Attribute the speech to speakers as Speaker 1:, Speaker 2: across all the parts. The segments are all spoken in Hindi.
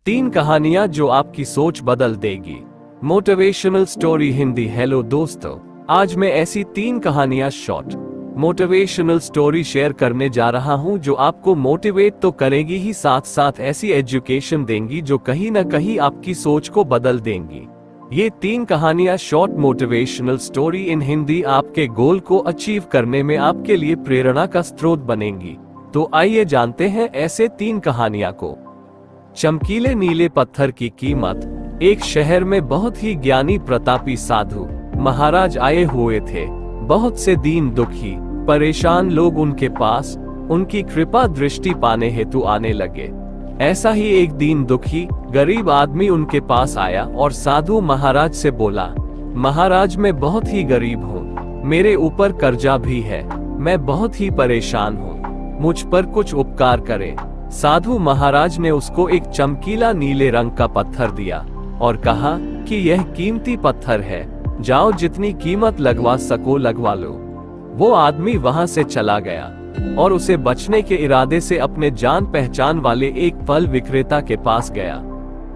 Speaker 1: 3 कहानियां जो आपकी सोच बदल देगी। Motivational story Hindi. हेलो दोस्तों, आज मैं ऐसी 3 कहानियां शॉर्ट मोटिवेशनल स्टोरी शेयर करने जा रहा हूं जो आपको मोटिवेट तो करेगी ही, साथ साथ ऐसी एजुकेशन देंगी जो कहीं ना कहीं आपकी सोच को बदल देंगी। ये 3 कहानियां short motivational story in Hindi आपके गोल को अचीव करने में आपके लिए प्रेरणा का स्रोत बनेंगी। तो आइए जानते हैं ऐसे 3 कहानियां को। चमकीले नीले पत्थर की कीमत। एक शहर में बहुत ही ज्ञानी प्रतापी साधु महाराज आए हुए थे। बहुत से दीन दुखी परेशान लोग उनके पास उनकी कृपा दृष्टि पाने हेतु आने लगे। ऐसा ही एक दीन दुखी गरीब आदमी उनके पास आया और साधु महाराज से बोला, महाराज मैं बहुत ही गरीब हूँ, मेरे ऊपर कर्जा भी है, मैं बहुत ही परेशान हूँ, मुझ पर कुछ उपकार करें। साधु महाराज ने उसको एक चमकीला नीले रंग का पत्थर दिया और कहा कि यह कीमती पत्थर है, जाओ जितनी कीमत लगवा सको लगवा लो। वो आदमी वहां से चला गया और उसे बचने के इरादे से अपने जान पहचान वाले एक फल विक्रेता के पास गया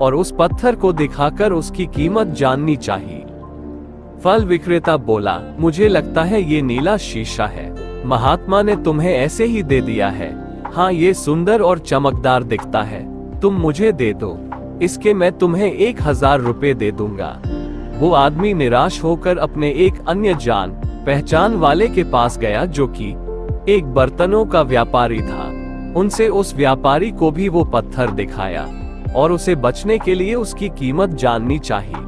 Speaker 1: और उस पत्थर को दिखाकर उसकी कीमत जाननी चाहिए। फल विक्रेता बोला, मुझे लगता है ये नीला शीशा है, महात्मा ने तुम्हें ऐसे ही दे दिया है। हाँ, ये सुंदर और चमकदार दिखता है, तुम मुझे दे दो, इसके मैं तुम्हें 1000 रुपए दे दूंगा। वो आदमी निराश होकर अपने एक अन्य जान पहचान वाले के पास गया जो कि एक बर्तनों का व्यापारी था। उनसे उस व्यापारी को भी वो पत्थर दिखाया और उसे बचने के लिए उसकी कीमत जाननी चाहिए।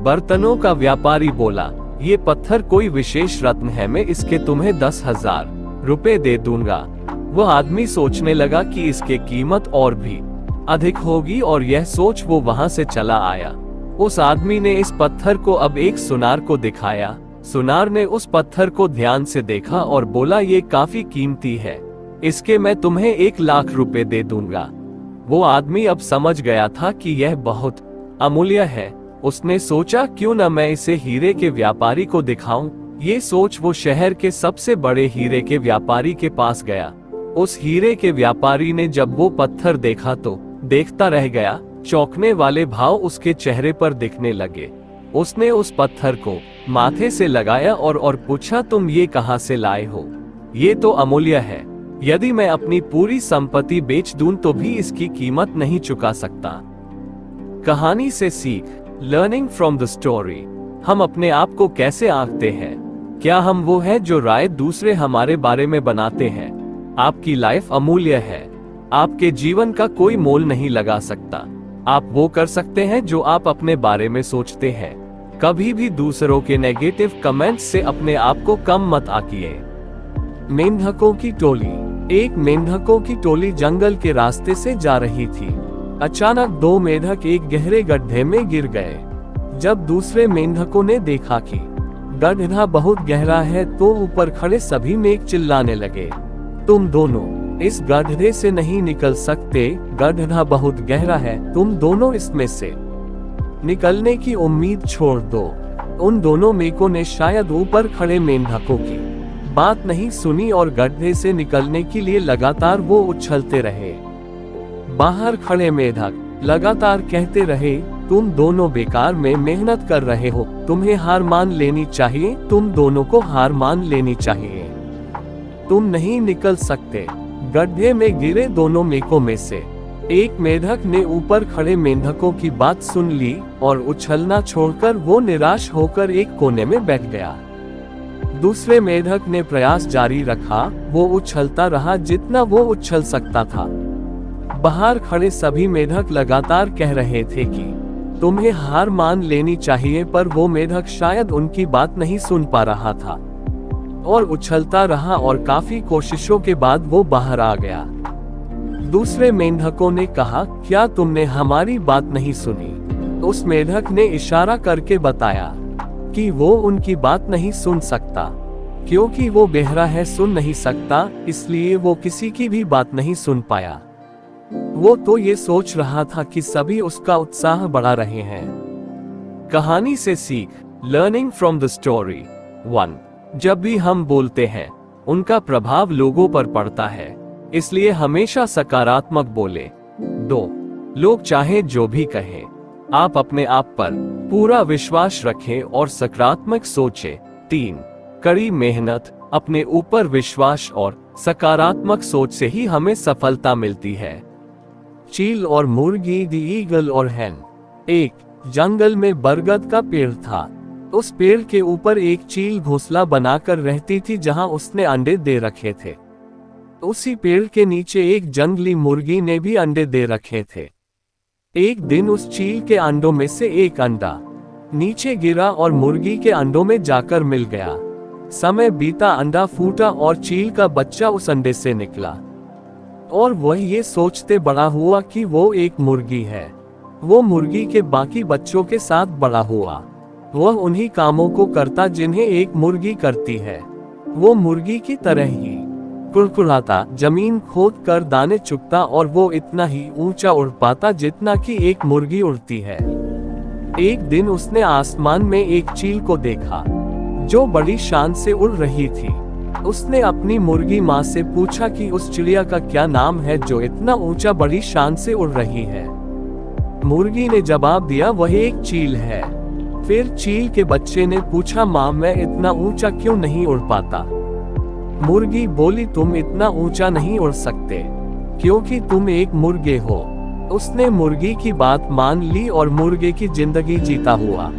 Speaker 1: बर्तनों का व्यापारी बोला, ये पत्थर कोई विशेष रत्न है, मैं इसके तुम्हें 10,000 रुपए दे दूंगा। वो आदमी सोचने लगा कि इसके कीमत और भी अधिक होगी और यह सोच वो वहां से चला आया। उस आदमी ने इस पत्थर को अब एक सुनार को दिखाया। सुनार ने उस पत्थर को ध्यान से देखा और बोला, ये काफी कीमती है, इसके मैं तुम्हें 1,00,000 रुपए दे दूंगा। वो आदमी अब समझ गया था कि यह बहुत अमूल्य है। उसने सोचा, क्यों न मैं इसे हीरे के व्यापारी को दिखाऊं। ये सोच वो शहर के सबसे बड़े हीरे के व्यापारी के पास गया। उस हीरे के व्यापारी ने जब वो पत्थर देखा तो देखता रह गया, चौंकने वाले भाव उसके चेहरे पर दिखने लगे। उसने उस पत्थर को माथे से लगाया और पूछा, तुम ये कहां से लाए हो? ये तो अमूल्य है, यदि मैं अपनी पूरी संपत्ति बेच दूं तो भी इसकी कीमत नहीं चुका सकता। कहानी से सीख, लर्निंग फ्रॉम द स्टोरी। हम अपने आप को कैसे आंकते हैं? क्या हम वो है जो राय दूसरे हमारे बारे में बनाते हैं? आपकी लाइफ अमूल्य है, आपके जीवन का कोई मोल नहीं लगा सकता। आप वो कर सकते हैं जो आप अपने बारे में सोचते हैं। कभी भी दूसरों के नेगेटिव कमेंट्स से अपने आप को कम मत आंकिए। मेंढकों की टोली। एक मेंढकों की टोली जंगल के रास्ते से जा रही थी। अचानक 2 मेंढक एक गहरे गड्ढे में गिर गए। जब दूसरे मेंढकों ने देखा कि गड्ढा बहुत गहरा है तो ऊपर खड़े सभी मेंढक चिल्लाने लगे, तुम दोनों इस गड्ढे से नहीं निकल सकते, गड्ढा बहुत गहरा है, तुम दोनों इसमें से निकलने की उम्मीद छोड़ दो। उन दोनों मेंढकों ने शायद ऊपर खड़े मेंढकों की बात नहीं सुनी और गड्ढे से निकलने के लिए लगातार वो उछलते रहे। बाहर खड़े मेंढक लगातार कहते रहे, तुम दोनों बेकार में मेहनत कर रहे हो, तुम्हें हार मान लेनी चाहिए, तुम दोनों को हार मान लेनी चाहिए, तुम नहीं निकल सकते। गड्ढे में गिरे दोनों मेंढकों में से एक मेंढक ने ऊपर खड़े मेंढकों की बात सुन ली और उछलना छोड़कर वो निराश होकर एक कोने में बैठ गया। दूसरे मेंढक ने प्रयास जारी रखा, वो उछलता रहा जितना वो उछल सकता था। बाहर खड़े सभी मेंढक लगातार कह रहे थे कि तुम्हें हार मान लेनी चाहिए, पर वो मेंढक शायद उनकी बात नहीं सुन पा रहा था और उछलता रहा और काफी कोशिशों के बाद वो बाहर आ गया। दूसरे मेंढकों ने कहा, क्या तुमने हमारी बात नहीं सुनी? उस मेंढक ने इशारा करके बताया कि वो उनकी बात नहीं सुन सकता, क्योंकि वो बहरा है, सुन नहीं सकता, इसलिए वो किसी की भी बात नहीं सुन पाया। वो तो ये सोच रहा था कि सभी उसका उत्साह बढ़ा रहे हैं। कहानी से सीख, लर्निंग फ्रॉम द स्टोरी। 1. जब भी हम बोलते हैं उनका प्रभाव लोगों पर पड़ता है, इसलिए हमेशा सकारात्मक बोले। 2. लोग चाहे जो भी कहें, आप अपने आप पर पूरा विश्वास रखें और सकारात्मक सोचें। 3. कड़ी मेहनत। अपने ऊपर विश्वास और सकारात्मक सोच से ही हमें सफलता मिलती है। चील और मुर्गी, द ईगल और हैन। एक जंगल में बरगद का पेड़ था। उस पेड़ के ऊपर एक चील घोंसला बनाकर रहती थी जहां उसने अंडे दे रखे थे। उसी पेड़ के नीचे एक जंगली मुर्गी ने भी अंडे दे रखे थे। एक दिन उस चील के अंडों में से एक अंडा नीचे गिरा और मुर्गी के अंडों में जाकर मिल गया। समय बीता, अंडा फूटा और चील का बच्चा उस अंडे से निकला और वह ये सोचते बड़ा हुआ कि वो एक मुर्गी है। वो मुर्गी के बाकी बच्चों के साथ बड़ा हुआ। वह उन्हीं कामों को करता जिन्हें एक मुर्गी करती है। वो मुर्गी की तरह ही कुड़कुड़ाता, जमीन खोद कर दाने चुगता और वो इतना ही ऊंचा उड़ पाता जितना कि एक मुर्गी उड़ती है। एक दिन उसने आसमान में एक चील को देखा जो बड़ी शान से उड़ रही थी। उसने अपनी मुर्गी माँ से पूछा कि उस चिड़िया का क्या नाम है जो इतना ऊंचा बड़ी शान से उड़ रही है। मुर्गी ने जवाब दिया, वह एक चील है। फिर चील के बच्चे ने पूछा, माँ मैं इतना ऊंचा क्यों नहीं उड़ पाता? मुर्गी बोली, तुम इतना ऊंचा नहीं उड़ सकते क्योंकि तुम एक मुर्गे हो। उसने मुर्गी की बात मान ली और मुर्गे की जिंदगी जीता हुआ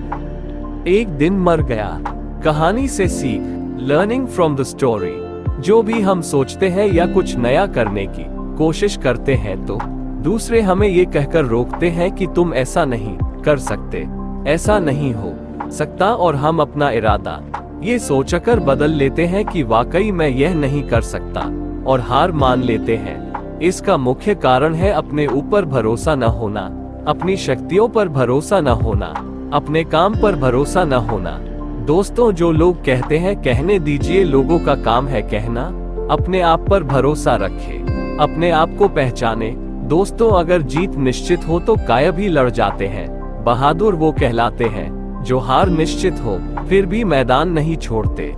Speaker 1: एक दिन मर गया। कहानी से सीख, लर्निंग फ्रॉम द स्टोरी। जो भी हम सोचते हैं या कुछ नया करने की कोशिश करते हैं तो दूसरे हमें ये कहकर रोकते हैं कि तुम ऐसा नहीं कर सकते, ऐसा नहीं हो सकता, और हम अपना इरादा ये सोचकर बदल लेते हैं कि वाकई मैं यह नहीं कर सकता और हार मान लेते हैं। इसका मुख्य कारण है अपने ऊपर भरोसा न होना, अपनी शक्तियों पर भरोसा न होना, अपने काम पर भरोसा न होना। दोस्तों, जो लोग कहते हैं कहने दीजिए, लोगों का काम है कहना। अपने आप पर भरोसा रखें, अपने आप को पहचाने। दोस्तों, अगर जीत निश्चित हो तो कायब ही लड़ जाते हैं। बहादुर वो कहलाते हैं जो हार निश्चित हो फिर भी मैदान नहीं छोड़ते।